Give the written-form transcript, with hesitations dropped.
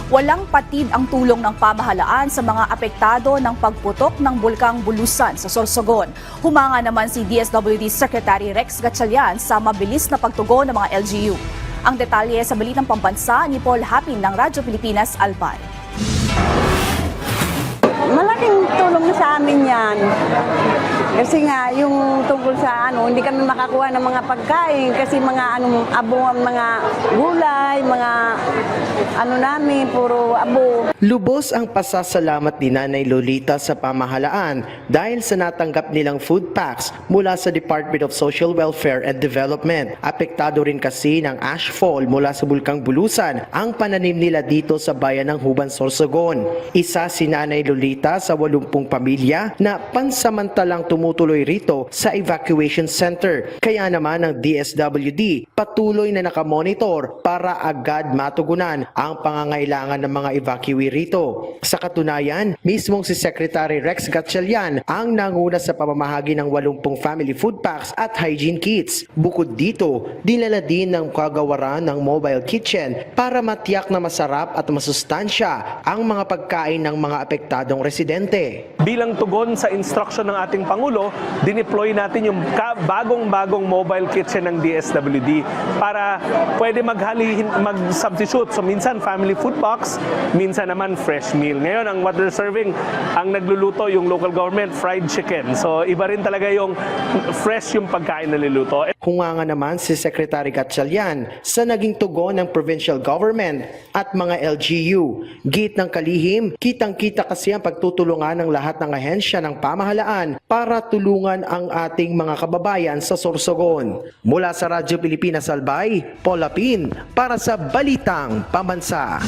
walang patid ang tulong ng pamahalaan sa mga apektado ng pagputok ng bulkang Bulusan sa Sorsogon. Humanga naman si DSWD Secretary Rex Gatchalian sa mabilis na pagtugon ng mga LGU. Ang detalye sa Balitang Pambansa ni Paul Hapin ng Radyo Pilipinas Albay. Malaking tulong sa amin yan. Kasi nga, yung tungkol sa hindi kami makakuha ng mga pagkain kasi mga abo, mga gulay, mga namin, puro abo. Lubos ang pasasalamat ni Nanay Lolita sa pamahalaan dahil sa natanggap nilang food packs mula sa Department of Social Welfare and Development. Apektado rin kasi ng ashfall mula sa Bulkang Bulusan ang pananim nila dito sa bayan ng Huban, Sorsogon. Isa si Nanay Lolita sa 80 pamilya na pansamantalang tumutuloy rito sa evacuation center. Kaya naman ang DSWD patuloy na nakamonitor para agad matugunan ang pangangailangan ng mga evacuee rito. Sa katunayan, mismong si Secretary Rex Gatchalian ang nanguna sa pamamahagi ng 80 family food packs at hygiene kits. Bukod dito, dinala din ng kagawaran ng mobile kitchen para matiyak na masarap at masustansya ang mga pagkain ng mga apektadong residente. Bilang tugon sa instruction ng ating Pangulo, dineploy natin yung bagong-bagong mobile kitchen ng DSWD para pwede mag-substitute. So minsan family food box, minsan naman fresh meal. Ngayon, ang what they're serving, ang nagluluto yung local government, fried chicken. So iba rin talaga yung fresh yung pagkain na niluluto. Humanga naman si Secretary Gatchalian sa naging tugon ng provincial government at mga LGU. Git ng kalihim, kitang-kita kasi ang pagtutulungan ng lahat ng ahensya ng pamahalaan para tulungan ang ating mga kababayan sa Sorsogon. Mula sa Radyo Pilipinas Albay, Paul Hapin para sa Balitang Pambansa.